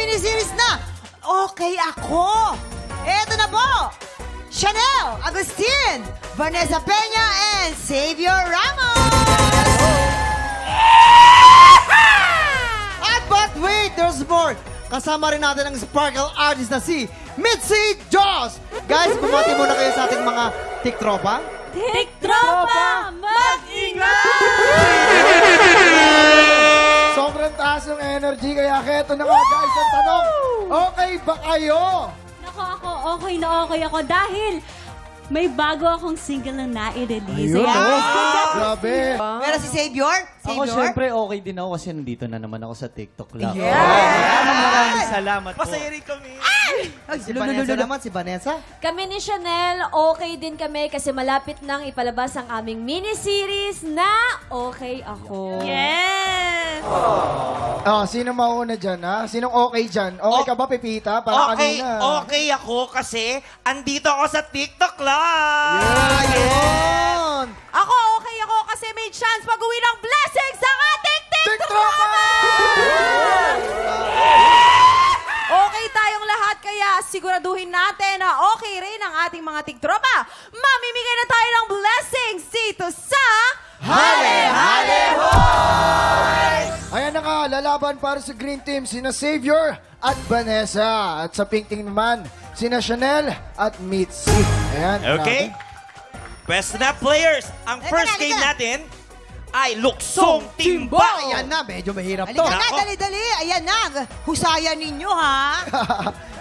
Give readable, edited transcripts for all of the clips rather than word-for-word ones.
miniseries na Okay Ako. Eto na po, Chanel Agustin, Vanessa Peña, and Xavier Ramos. But wait, there's more. Kasama rin natin ang sparkle artist na si Mitzi Joss. Guys, bumati muna kayo sa ating mga tiktropa. Tiktropa, mag-ingat! Sobrang taas ng energy, kaya keto na nga guys ang tanong. Okay ba kayo? Naku, ako okay ako dahil may bago akong single na nai-release. Ayun, Ayan. grabe. Pero si Xavier? Ako syempre okay din ako kasi nandito na naman ako sa TikTok lang. Maraming salamat po. Masaya rin kami. Ay, si Vanessa naman, si Vanessa. Kami ni Chanel, okay din kami kasi malapit nang ipalabas ang aming miniseries na Okay Ako. Yes! Sino mauna dyan, ha? Sinong okay dyan? Okay ka ba, Pepita? Para kanina. Okay ako kasi andito ako sa TikTok lang. Ayun! Ako okay ako kasi may chance pag-uwi ng blessings sa ating TikToker! Okay tayong lahat, kaya siguraduhin natin na okay rin ang ating mga tiktropa. Mamimigay na tayo ng blessings dito sa... Hale! Hale! Ayan na nga, lalaban para sa Green Team, sina Xavier at Vanessa. At sa Pink Team naman, sina Chanel at Mitzi. Ayan. Okay. Best na players. Ang first game natin ay Luksong Timba. Ayan na, medyo mahirap to. Halika Halika na, na, dali-dali. Ayan na, husayan ninyo, ha?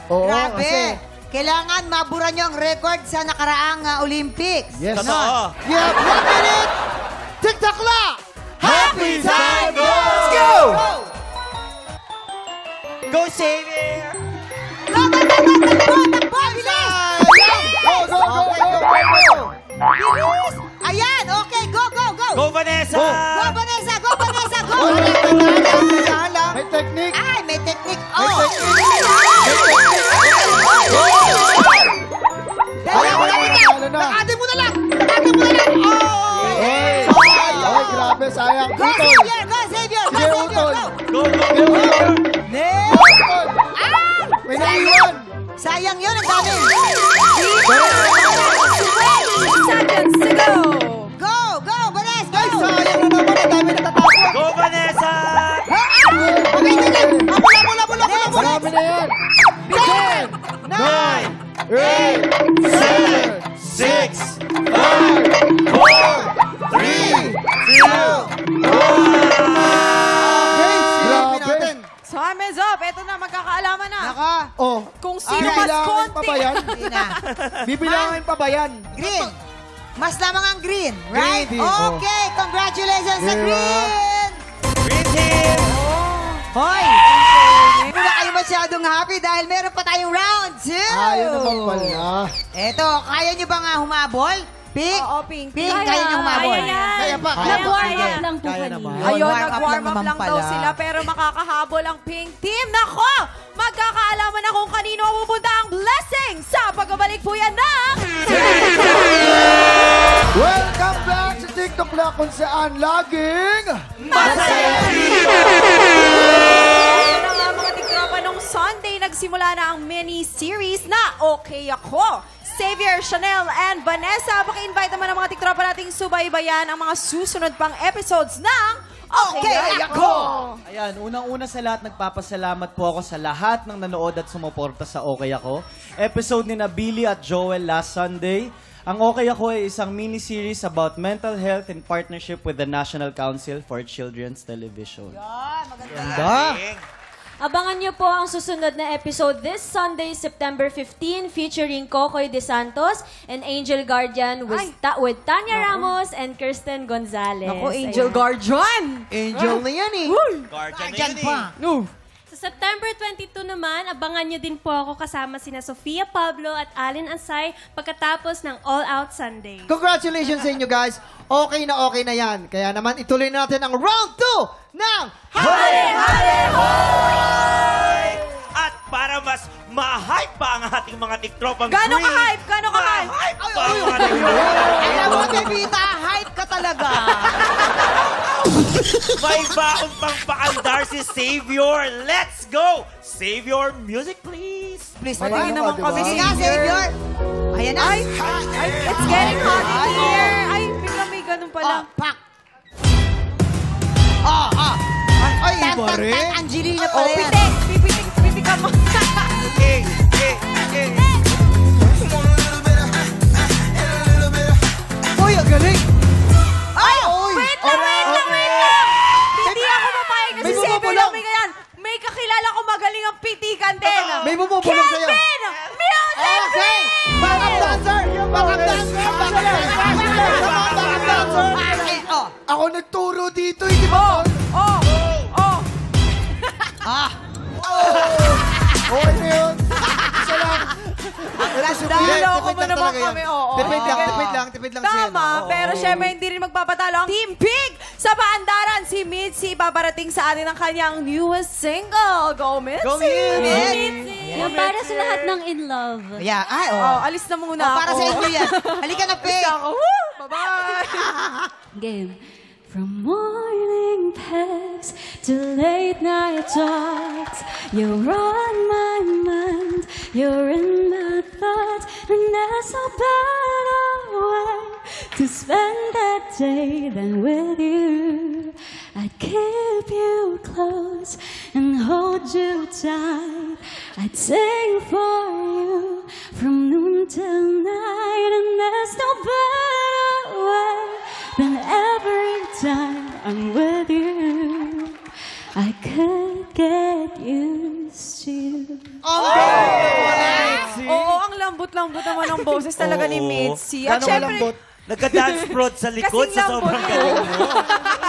Oo, Grabe. kasi... Kailangan mabura nyo ang record sa nakaraang Olympics. Yes. Totoo. You have 1 minute. TikTok clock. Happy time, go! Let's go! Go, Xavier! Go, go, go, go, go, go, takbo, bilis! Go, go, go, go! Bilis! Ayan, okay, go, go, go! Go, Vanessa! Go, Vanessa, go, Vanessa, go! Dahan lang. May technique. Ay, may technique. May Oh! technique. Nakate mo na lang! Nakate mo na lang! Oh! Oy, grabe, sayang. Go, Utol. Xavier! Go, Xavier! Go, Sige, Xavier! Utol. Go! Go, go, go! Utol. Ah! May naiwan. Sayang yun, ang dami! 20 seconds to go! Go! Go, Vanessa! Ay, Go! sayang na naman. Ang dami natatapos. Go, Vanessa! Okay, sige! Bula! Marami na yan. 10! 9! 8, 7, 6, 5, 4, 3, 2, 1. Silipin natin. Time is up. Ito na, magkakaalaman na. Naka. Oh, Kung sino mas bibilangin pa konti. ba yan? Hindi na. Bibilangin pa ba yan? Green. Mas lamang ang green, right? Green, oh. Okay, congratulations sa Diba? green! Green team! Hoy! Hindi na kayo masyadong happy dahil meron pa tayong round 2! Ayaw naman pala. Eto, kaya nyo ba nga humabol? Pink? Oo, Pink. Kaya nyo humabol? Kaya yan. Kaya pa, kaya pa. Nag-warm Sige. up lang po Kaya kanina. naman. Ayun, Warm up nag-warm lang up naman lang daw pala. sila pero makakahabol ang Pink Team. Nako! Magkakaalaman na kung kanino pupunta ang blessing sa pagbabalik po yan ng... Welcome back sa TikTok na kung saan laging... Masaya dito! Ayun na nga mga tiktropa, nung Sunday nagsimula na ang mini-series na Okay Ako. Xavier, Chanel, and Vanessa, paki-invite naman ang mga tiktropa nating subaybayan ang mga susunod pang episodes ng Okay Ako! Ayan, unang-una sa lahat, nagpapasalamat po ako sa lahat ng nanood at sumuporta sa Okay Ako. Episode ni na Billy at Joel last Sunday. Ang Okay Ako ay isang mini-series about mental health in partnership with the National Council for Children's Television. Ganda! Abangan niyo po ang susunod na episode this Sunday, September 15, featuring Kokoy De Santos and Angel Guardian with, Tanya Ramos and Kirsten Gonzalez. Ako, Angel Ayan. Guardian! Angel na yan eh. Guardian na Guardian yun pa. Sa September 22 naman, abangan nyo din po ako kasama sina Sofia Pablo at Alin Ansay pagkatapos ng All Out Sunday. Congratulations sa inyo guys. Okay na yan. Kaya naman ituloy natin ang round 2 ng Hale! Hale! Hoy! At para mas ma-hype pa ang ating mga tiktropang Gano'ng green. ka-hype? Gano'ng ka-hype? Ma-hype pa ang mga tiktropang Alam mo, Bebita, hype ka talaga. may baon pang paandar si Savior. Let's go! Savior, music please. Please, May patingin ano naman ka, kami. diba? Sige nga, Savior. Ayan na. It's getting hot in here. Ay, bigla may ganun pala. Pak. Ay, iba rin. Angelina pala yan. Pitik ka mo. Uy, ang galing. Ay, Wait lang. Hindi ako papayag na May si Savior bumubulong. lang may ganyan. May kakilala ko magaling ang pitikan din. May bumubulong sa'yo. Kelvin! Music! Okay! Backup dancer! Backup dancer! Backup dancer! Ako nagturo dito, hindi ba? Oh! Okay na yun. Isa lang. Naloko mo naman kami, oo. Tipid lang siya. Tama, pero syempre hindi rin magpapatalo ang Team Pig. Sa paandaran, si Mitzi babarating sa atin ang kanyang newest single. Go, Mitzi! Go, Mitzi! Yung para sa lahat ng in love. Yeah, ay, Oh, alis na muna ako. Para sa inyo yan. Halika na, Pig. Ako. Woo! Bye-bye! Game. From morning packs to late night talks, you're on my mind, you're in my thoughts, and there's no better way to spend that day than with you. I'd keep you close and hold you tight, I'd sing for you from noon till night, and there's no better way than every time I'm with you, I could get used to you. Oo, ang lambot-lambot naman ng boses talaga ni Oo. Mitzi. At Gano'ng syempre, malambot? Nagka-dance prod sa likod Kasing sa sobrang lambot. galing mo.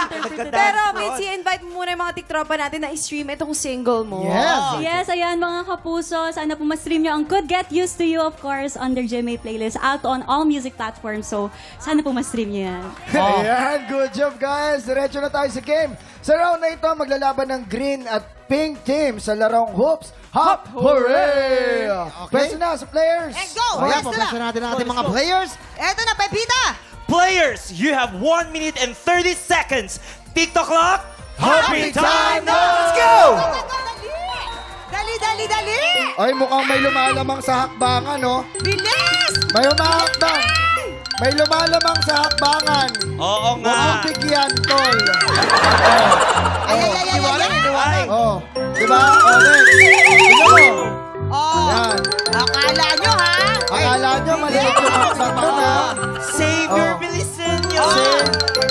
Nagka-dance pero prod. Mitzi, invite mo muna yung mga tiktropa natin na i-stream itong single mo. Yes. Yes, ayan mga kapuso. Sana po ma-stream nyo ang Could Get Used to You, of course, under GMA playlist. Out on all music platforms. So, sana po ma-stream nyo yan. Ayan, good job guys. Diretso na tayo sa game. Sa round na ito, maglalaban ng green at pink team sa larong hoops. Hop! Hooray! Pwesto na sa players. And go! Ayan, Pwesto pwesto na. natin ang ating mga players. Eto na, Pepita. Players, you have 1 minute and 30 seconds. TikTok clock. Happy time now! Let's go! Dali! Ay, mukhang may lumalamang sa hakbangan, no? Bilis! May humakbang. May lumalamang sa hakbangan. Oo Huwag nga. mong bigyan, tol. Ay. Oh, diba? Oh, next. Tignan mo. Oh, Yan. akala nyo, ha? Akala nyo, maliit yung hakbang doon, ha? Savior, Oh. bilisan nyo.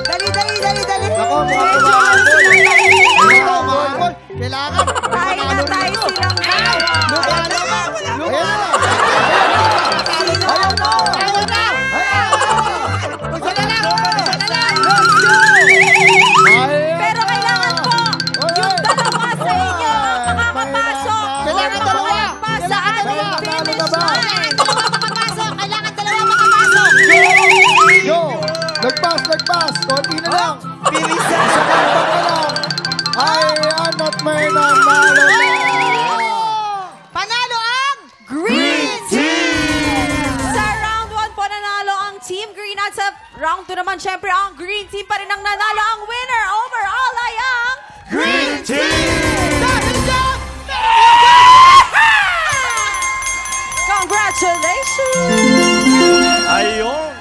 Dali. Ako, mukhang kumakabol. Kumakabol. Kailangan. Tayo na tayo silang Pero kailangan po, yung dalawa sa inyo ang makakapasok. Kailangan dalawa. Pa sa ating finish line. Kailangan dalawa makapasok. Yo! Nagpas. Konti na lang. Bilisan Sa hakbang na lang. Ayan at may nanalo na. Panalo ang Green Team! Sa round 1 po nanalo ang Team Green at sa round 2 naman syempre ang Green Team pa rin ang nanalo. Ang winner overall ay ang Green Team! Congratulations! Ayun.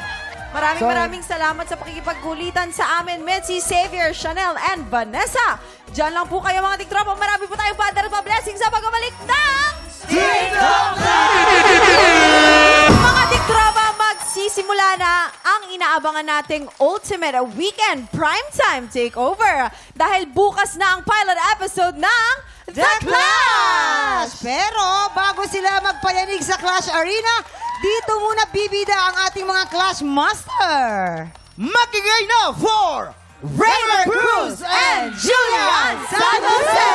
Maraming salamat sa pakikipagkulitan sa amin, Mitzi, Xavier, Chanel, and Vanessa. Diyan lang po kayo mga tiktropa. Marami po tayong pader at blessings sa pagbabalik ng mga tiktropa, magsisimula na ang inaabangan nating Ultimate Weekend Primetime Takeover. Dahil bukas na ang pilot episode ng The Clash! Pero bago sila magpayanig sa Clash Arena, dito muna bibida ang ating mga Clash Master. Magigay na for Raver Cruz and Julian San Jose!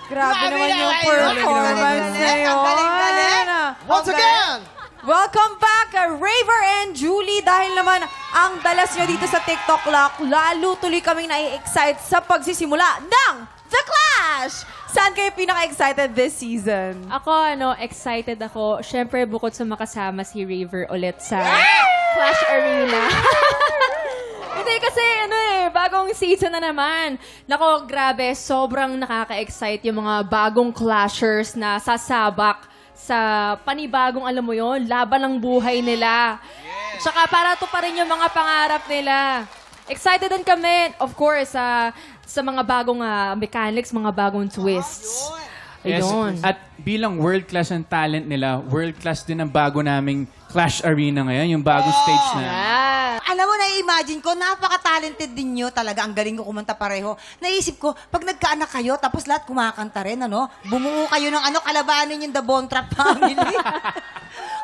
Grabe naman yung performance na yun. Galing. Once again! Welcome back, Raver and Julie. Dahil naman ang dalas nyo dito sa TikTok Lock, lalo tuloy kaming nai-excite sa pagsisimula ng The Clash! Clash! Saan kayo pinaka-excited this season? Ako, excited ako. Siyempre, bukod sa makasama si River ulit sa Clash Arena. Hindi kasi, bagong season na naman. Nako, grabe, sobrang nakaka-excite yung mga bagong clashers na sasabak sa panibagong, alam mo yon, laban ng buhay nila. Tsaka para to pa rin yung mga pangarap nila. Excited din kami, of course, sa mga bagong mechanics, mga bagong twists. Yes, Ayun. at bilang world-class ang talent nila, world-class din ang bago naming Clash Arena ngayon, yung bagong stage na. Alam mo, na-imagine ko, napaka-talented din nyo talaga. Ang galing ko kumanta pareho. Naisip ko, pag nagkaanak kayo, tapos lahat kumakanta rin, bumuo kayo ng kalabanin yung The Bone Trap Family.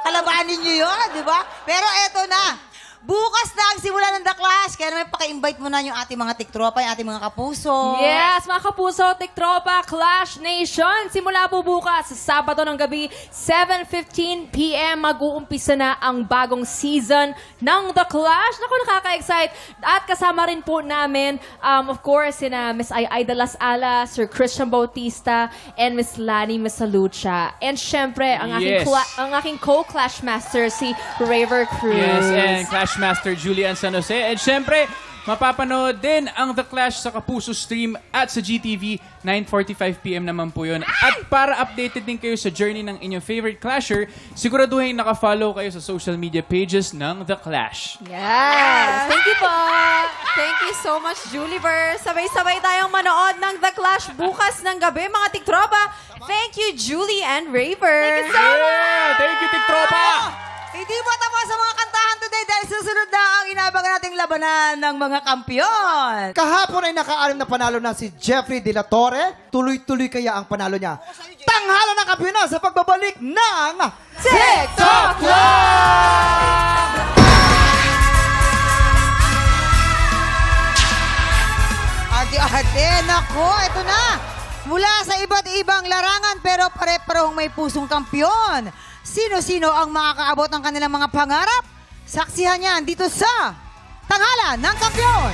Kalabanin nyo yun, di ba? Pero eto na. Bukas na ang simula ng The Clash. Kaya naman paka-invite mo na yung ating mga tiktropa, yung ating mga kapuso. Yes, mga kapuso, tiktropa, Clash Nation. Simula po bukas sa Sabado ng gabi, 7:15 p.m. Mag-uumpisa na ang bagong season ng The Clash. Naku, nakaka-excite. At kasama rin po namin, of course, sina Miss Ay de las Alas, Sir Christian Bautista, and Miss Lani Misalucha. And syempre, ang aking co-Clash Master, si Raver Cruz. Yes, and Clash Master Julian San Jose. And syempre, mapapanood din ang The Clash sa Kapuso stream at sa GTV, 9:45 p.m. naman po yun. At para updated din kayo sa journey ng inyong favorite Clasher, siguraduhin nakafollow kayo sa social media pages ng The Clash. Yes! Thank you po! Thank you so much, Juliver. Sabay-sabay tayong manood ng The Clash bukas ng gabi, mga tiktropa. Thank you, Julie and Raver. Thank you so much! Thank you, tiktropa! Hindi pa tapos sa mga kantahan today dahil susunod na ang inabangan nating labanan ng mga kampiyon. Kahapon ay naka-anim na panalo na si Jeffrey De La Torre. Tuloy-tuloy kaya ang panalo niya. Tanghalan ng kampiyon na sa pagbabalik ng TikTok Club! Arte-arte, nako, ito na. Mula sa iba't ibang larangan pero pare-parehong may pusong kampiyon. Sino-sino ang makakaabot ng kanilang mga pangarap? Saksihan yan dito sa Tanghalan ng Kampiyon.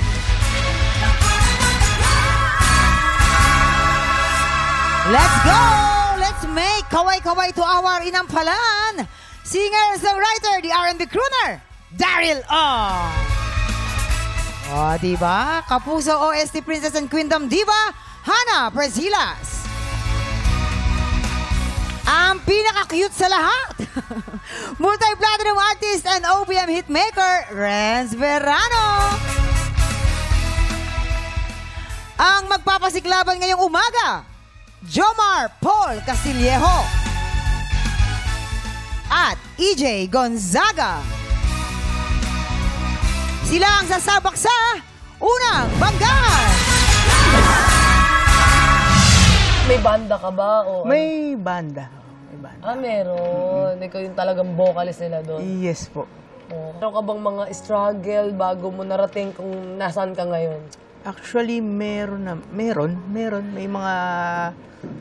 Let's go! Let's make kaway-kaway to our inampalan. Singer-songwriter, the R&B crooner, Daryl O. O, diba? Kapuso OST Princess and Queendom Diva, Hannah Presilas. Ang pinaka-cute sa lahat, multi-platinum artist and OPM hitmaker, Renz Verano. Ang magpapasiklaban ngayong umaga, Jomar Paul Castillejo at EJ Gonzaga. Sila ang sasabak sa unang banggaan. May banda ka ba? O May banda. May banda. Meron. Ikaw yung talagang vocalist nila doon. Yes po. Meron ka bang mga struggle bago mo narating kung nasaan ka ngayon? Actually, meron. May mga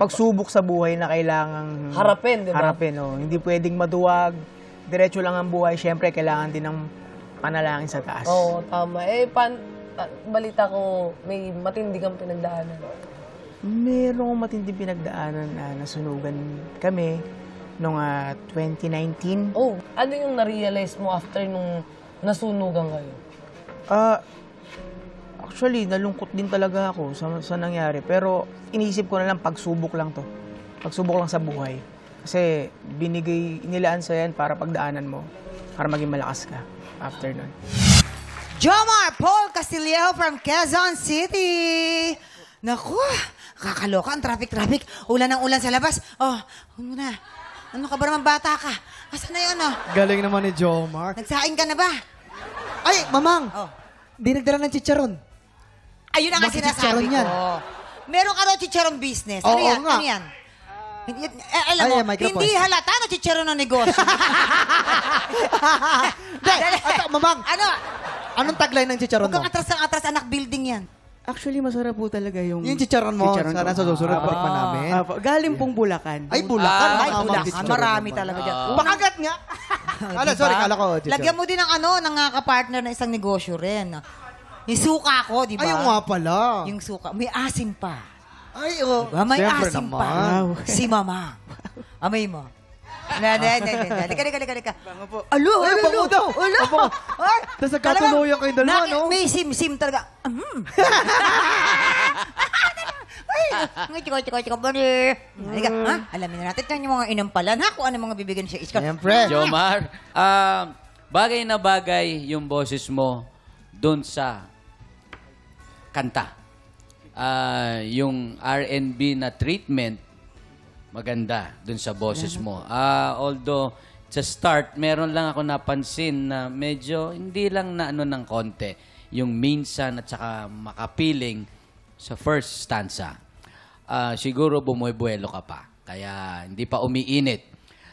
pagsubok sa buhay na kailangang Harapin, di ba? harapin. Hindi pwedeng maduwag. Diretso lang ang buhay. Siyempre, kailangan din ng panalangin sa taas. Oo, tama. Balita ko, may matindi kang pinagdaanan. Merong matinding pinagdaanan na nasunugan kami noong 2019. Oh, ano yung na-realize mo after nung nasunugan kayo? Actually, nalungkot din talaga ako sa nangyari. Pero inisip ko na lang, pagsubok lang to. Pagsubok lang sa buhay. Kasi inilaan sa yan para pagdaanan mo. Para maging malakas ka after nun. Jomar Paul Castillejo from Quezon City. Naku, kakaloka ang traffic. Ulan ng ulan sa labas. Oh, ano na? Ano ka ba naman, bata ka? Asan na yun, Galing naman ni Jomar. Nagsaing ka na ba? Ay, mamang! Oh. Di nagdala ng chicharon. Ayun ang nga Bakit sinasabi chicharon ko. yan? Meron ka raw chicharon business. Ano Oo yan? nga. Ano yan? Alam Ay, mo, microphone. hindi halata na chicharon ng negosyo. Mamang, Ano? anong tagline ng chicharon Huwag mo? kang atras ng atras, anak, building yan. Actually, masarap po talaga yung Chicharon mo, sana sa susunod, patikman namin. galing pong Bulacan. Ay, Bulacan. Ay, Baka Bulacan. mag-chicharon Marami naman. talaga dyan. Pakagat nga. Sorry, kala ko. chicharon. Lagyan mo din ng ng kapartner na isang negosyo rin. Yung suka ko, di ba? Ay, yung nga pala. Yung suka. May asim pa. Ay, oh. Diba? May Siyempre asim naman. pa. Si Mama. Amay mo. Lika. Bango po. Alo. Bango daw. Alo. Tapos nagkatuluyan kayo dalawa, no? May sim-sim talaga. Chika, buddy. Halika, ha? Alamin na natin yung mga inampalan, ha? Kung ano mga bibigyan siya. Siyempre. Jomar, bagay na bagay yung boses mo dun sa kanta. Yung R&B na treatment, maganda dun sa boses mo. Although, sa start, meron lang ako napansin na medyo hindi lang na ano ng konti. Yung minsan at saka makapiling sa first stanza. Siguro bumubuelo ka pa. Kaya hindi pa umiinit.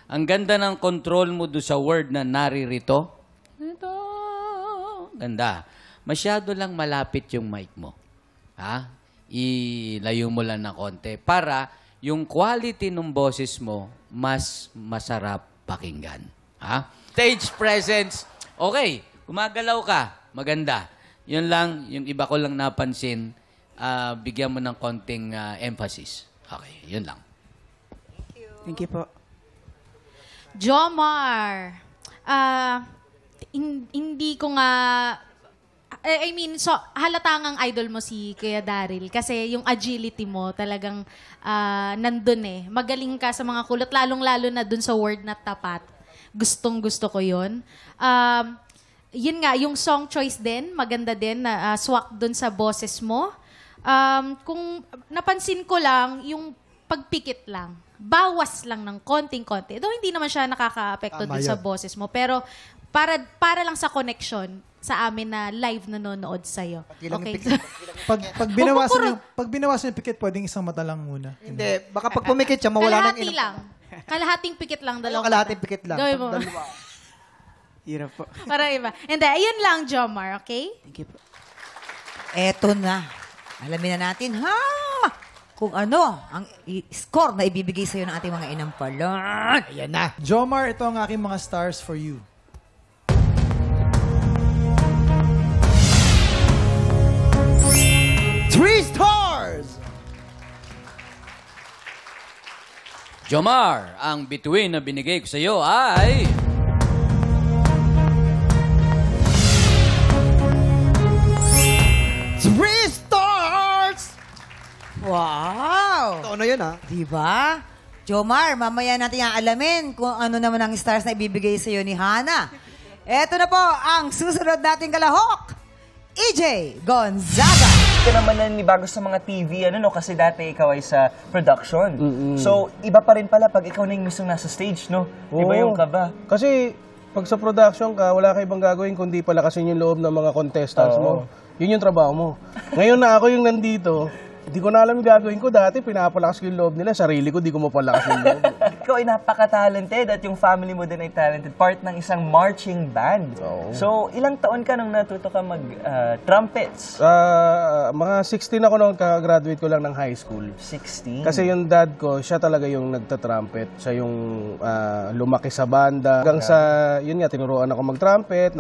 Ang ganda ng control mo doon sa word na naririto. Ito. Ganda. Masyado lang malapit yung mic mo. Ha? Ilayo mo lang ng konti para yung quality ng boses mo mas masarap pakinggan. Ha? Stage presence. Okay. Gumagalaw ka. Maganda. Yun lang, yung iba ko lang napansin, bigyan mo ng konting emphasis. Okay, yun lang. Thank you po. Jomar, hindi ko nga, halatang ang idol mo si Kuya Daryl kasi yung agility mo talagang nandun eh. Magaling ka sa mga kulot, lalong-lalo na dun sa word na tapat. Gustong-gusto ko yun. Yun nga, yung song choice din, maganda din, na swak dun sa boses mo. Kung napansin ko lang, yung pagpikit lang, bawas lang ng konting-konti. Though hindi naman siya nakaka-apekto dun sa boses mo. Pero para lang sa connection sa amin na live nanonood sa'yo. Okay. Pag binawasan yung pikit, pwedeng isang mata lang muna. Hindi, baka pag pumikit siya, mawala Kalahati lang. Kalahating pikit lang, dalawang Kalahating pikit lang. Gawin mo. Hirap po. Para iba. Hindi, ayun lang, Jomar, okay? Thank you po. Eto na. Alamin na natin, ha? Kung ano ang score na ibibigay sa'yo ng ating mga inampalan. Ayan na. Jomar, ito ang aking mga stars for you. Three stars! Jomar, ang bituin na binigay ko sa iyo ay... Three stars! Wow! Ano yun, ha? Diba? Jomar, mamaya natin aalamin kung ano naman ang stars na ibibigay sa'yo ni Hana. Eto na po ang susunod nating kalahok. EJ Gonzaga. Ka naman nanibago sa mga TV, kasi dati ikaw ay sa production. So, iba pa rin pala pag ikaw na yung mismong nasa stage, no? Iba yung kaba. Kasi, pag sa production ka, wala ka ibang gagawin kundi palakasin yung loob ng mga contestants mo. Yun yung trabaho mo. Ngayon na ako yung nandito, hindi ko na alam yung gagawin ko. Dati, pinapalakas ko yung loob nila. Sarili ko, di ko mapalakas yung loob. Ikaw ay napaka-talented at yung family mo din ay talented. Part ng isang marching band. So, ilang taon ka nung natuto ka mag-trumpets? Mga 16 ako nung kaka-graduate ko lang ng high school. 16? Kasi yung dad ko, siya talaga yung nagta-trumpet. Siya yung lumaki sa banda. Hanggang sa, yun nga, tinuruan ako mag-trumpet.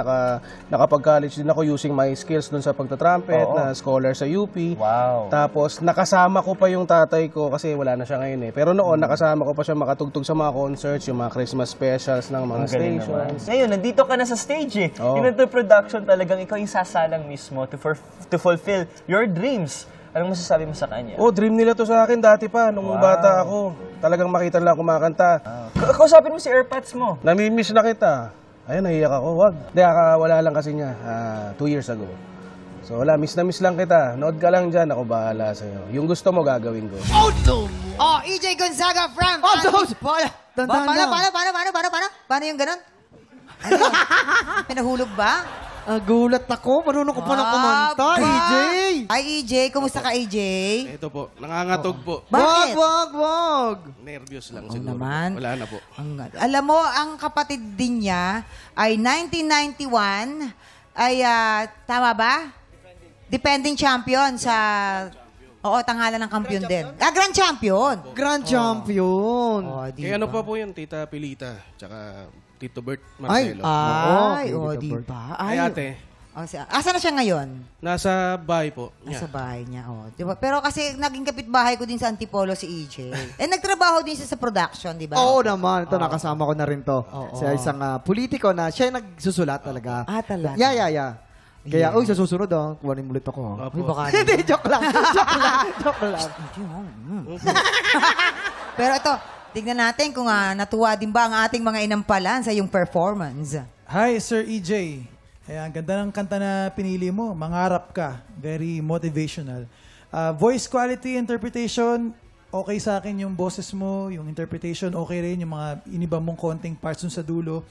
Nakapag-college din ako using my skills dun sa pagta-trumpet. Na scholar sa UP. Wow. Tapos, nakasama ko pa yung tatay ko kasi wala na siya ngayon eh. Pero noon, nakasama ko pa siya makatugtog sa mga concerts, yung mga Christmas specials ng mga stations. Ngayon, nandito ka na sa stage eh. Yung ito production talagang ikaw yung sasalang mismo to fulfill your dreams. Anong masasabi mo sa kanya? Dream nila to sa akin dati pa, nung bata ako. Talagang makita nila ako kumakanta. Kausapin mo si Airpods mo. Namimiss na kita. Ayun, nahiyak ako. Wag. Hindi, wala lang kasi niya. 2 years ago. So wala, miss na miss lang kita. Nood ka lang dyan, ako bahala sa'yo. Yung gusto mo, gagawin ko. EJ Gonzaga from... Paano yung ganun? Ano yun? Pinahulog ba? Gulat ako. Marunong ko pa ng kumanta, EJ. Ay, EJ. Kumusta ka, EJ? Ito po, nangangatog po. Bakit? Wag. Nervyos lang siguro. Naman. Wala na po. Alam mo, ang kapatid din niya ay 1991 ay, tama ba? Defending champion sa... Oo, tanghalan ng kampiyon din. Grand champion. Grand champion. Kaya ano pa po yun, Tita Pilita, tsaka Tito Bert Marcelo. Ay, diba? Diba? Ay ate, Asa na siya ngayon? Nasa bahay po. Nasa bahay niya, Diba? Pero kasi naging kapitbahay ko din sa Antipolo si EJ. Nagtrabaho din siya sa production, di ba? Oo naman. Ito, nakasama ko na rin to. Siya isang politiko na siya yung nagsusulat talaga. Talaga? Yeah. Kaya, sa susunod, kuwanin ulit ako. Uy, baka Hindi, joke lang. Joke lang. Pero ito, tignan natin kung natuwa din ba ang ating mga inampalan sa iyong performance. Hi, Sir EJ. Ayan, ganda ng kanta na pinili mo. Mangarap ka. Very motivational. Voice quality, interpretation, okay sa akin yung boses mo, yung interpretation, okay rin. Yung mga iniba mong konting parts dun sa dulo.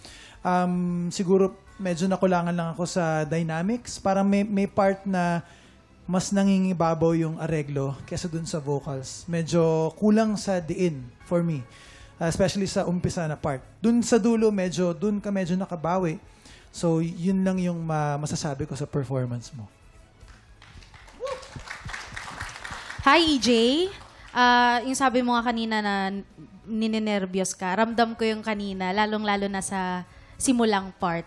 Siguro, medyo nakulangan lang ako sa dynamics. Parang may part na mas nangingibabaw yung areglo kesa dun sa vocals. Medyo kulang sa diin for me. Especially sa umpisa na part. Dun sa dulo, dun ka medyo nakabawi. So, yun lang yung masasabi ko sa performance mo. Hi, EJ. Yung sabi mo nga kanina na ninenervyos ka, ramdam ko yung kanina, lalong-lalo na sa simulang part.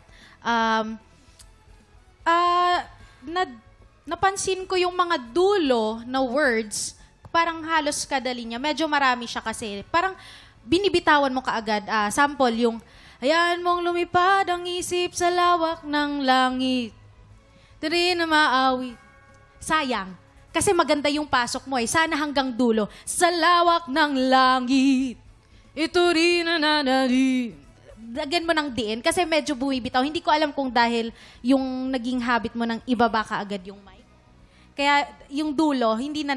Napansin ko yung mga dulo na words, parang halos kadali niya. Medyo marami siya kasi. Parang binibitawan mo kaagad. Sample, yung hayaan mong lumipad ang isip sa lawak ng langit. Tiri na maawit. Sayang. Kasi maganda yung pasok mo Sana hanggang dulo. Sa lawak ng langit. Ito rin na nanari. Lagyan mo ng diin. Kasi medyo bumibitaw. Hindi ko alam kung dahil yung naging habit mo ng ibaba ka agad yung mic. Kaya yung dulo, hindi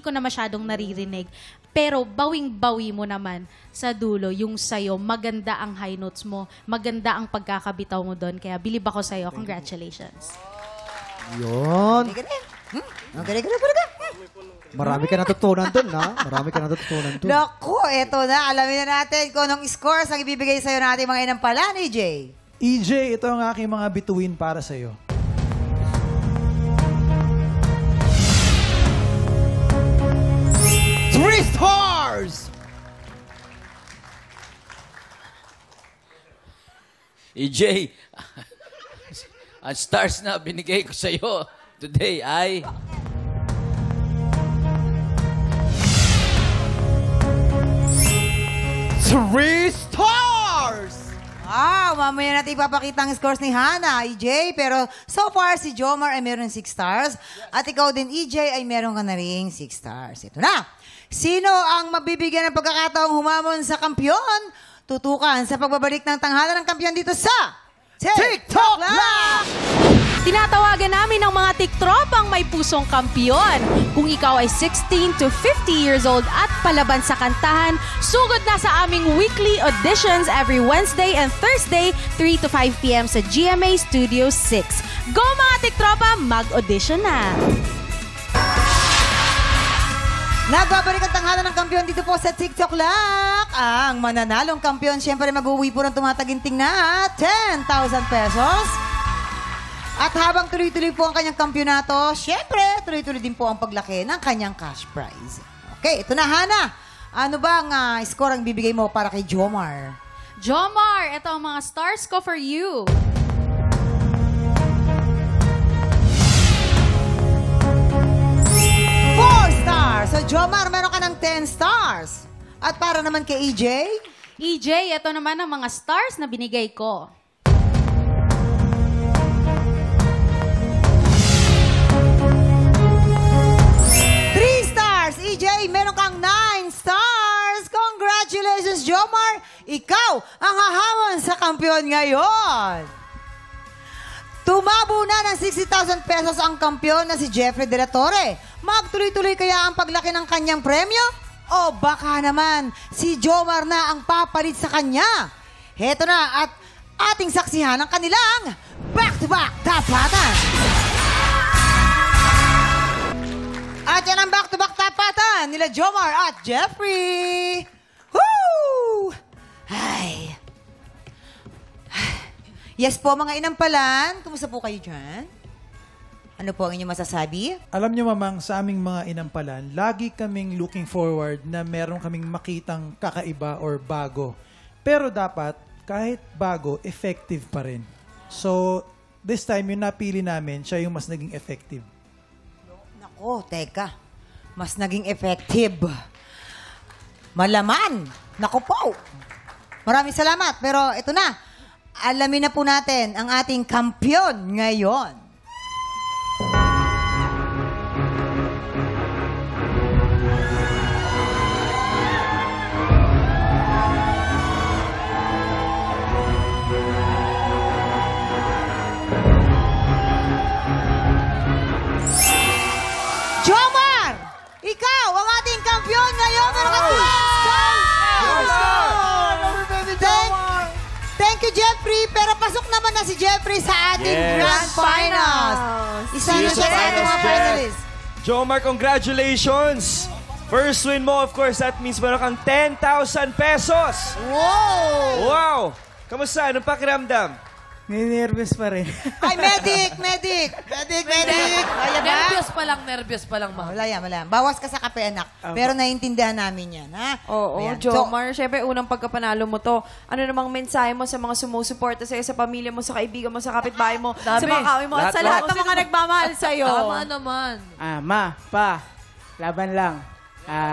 ko na masyadong naririnig. Pero bawing-bawi mo naman sa dulo, yung sayo, maganda ang high notes mo, maganda ang pagkakabitaw mo doon. Kaya bilib ako sa'yo. Congratulations. Yun. Marami ka natutunan doon, Marami ka natutunan doon. Naku, eto na. Alamin na natin kung anong scores ang ibibigay sa'yo natin mga inampalan, EJ. EJ, ito ang aking mga bituin para sa'yo. Stars! EJ, ang stars na binigay ko sa'yo today ay... 3 stars! Mamaya natin ipapakita ang scores ni Hana, EJ. Pero so far, si Jomar ay meron 6 stars. At ikaw din, EJ, ay meron ka na rin 6 stars. Ito na. Sino ang mabibigyan ng pagkakataong humamon sa kampiyon? Tutukan sa pagbabalik ng tanghalan ng kampiyon dito sa TikTok Live! Tinatawagan namin ang mga tiktropang may pusong kampiyon. Kung ikaw ay 16 to 50 years old at palaban sa kantahan, sugod na sa aming weekly auditions every Wednesday and Thursday, 3 to 5 p.m. sa GMA Studio 6. Go mga tiktropa, mag-audition na! Nagbabalik ang tanghalan ng kampiyon dito po sa TikTok Lock. Ang mananalong kampiyon, syempre mag-uwi po ng tumataginting na 10,000 pesos. At habang tuloy-tuloy po ang kanyang kampyonato, syempre, tuloy-tuloy din po ang paglaki ng kanyang cash prize. Okay, ito na, Hana. Ano ba ang score ang bibigay mo para kay Jomar? Jomar, ito ang mga stars ko for you. So, Jomar, meron ka ng 10 stars. At para naman kay EJ? EJ, ito naman ang mga stars na binigay ko. EJ, meron kang 9 stars! Congratulations, Jomar! Ikaw ang hahamon sa kampiyon ngayon! Tumabo na ng 60,000 pesos ang kampiyon na si Jeffrey De La Torre. Magtuloy-tuloy kaya ang paglaki ng kanyang premyo? O baka naman si Jomar na ang papalit sa kanya? Heto na at ating saksihan ang kanilang back-to-back tapatan! At yan ang back-to-back tapatan nila Jomar at Jeffrey. Woo! Ay. Yes po, mga inampalan. Kumusta po kayo dyan? Ano po ang inyong masasabi? Alam nyo, mamang, sa aming mga inampalan, lagi kaming looking forward na meron kaming makitang kakaiba or bago. Pero dapat, kahit bago, effective pa rin. So, this time, yung napili namin, siya yung mas naging effective. Nako, teka. Mas naging effective. Malaman. Nako po. Maraming salamat. Pero ito na. Alamin na po natin ang ating kampiyon ngayon. Jomar! Ikaw ang ating kampiyon ngayon. Meron ka 12 stars! Thank you, Jeffrey. Pero pasok naman na si Jeffrey sa ating Grand Finals. Isa na siya sa ating mga finalists. Jomar, congratulations! First win mo, of course, that means meron kang 10,000 pesos! Wow! Wow! Kamusta? Anong pakiramdam? Nervous pa rin. Ay, medic! Kaya ba? Nervous pa lang, mahal. Wala yan. Bawas ka sa kape, anak. Pero naiintindihan namin yan, ha? Oo, Ayan. Jomar. Siyempre, unang pagkapanalo mo to. Ano namang mensahe mo sa mga sumusuporta sa'yo, sa pamilya mo, sa kaibigan mo, sa kapitbahay mo, sa mga kawin mo, at sa lahat ng mga nagmamahal sa'yo. Tama naman. Ma, pa, laban lang.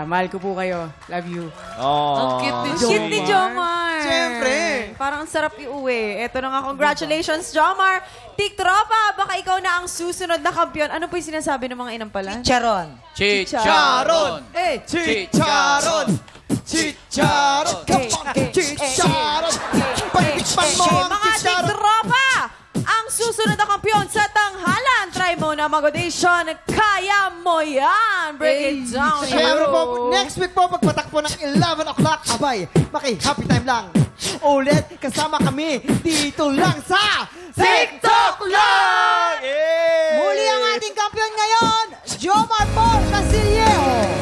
Mahal ko po kayo. Love you. Oh. Ang cute ni Ang cute ni Jomar. Siyempre. Parang ang sarap iuwi. Eto na nga, congratulations, Jomar. Tiktropa, baka ikaw na ang susunod na kampiyon. Ano po yung sinasabi ng mga inampalan? Chicharon. Chicharon! Chicharon! Chicharon! Chicharon! Pagpikpan mo ang Mga chicharon! tiktropa! Ang susunod na kampiyon sa tanghalan. Try mo na mag-audition. Kaya mo yan. Break it down. Siyempre po, next week po, pagpatakpo ng 11 o'clock, abay, maki-happy time lang. Ulit, kasama kami dito lang sa TikTok lang! Muli ang ating kampiyon ngayon, Jomar Paul Casillejo.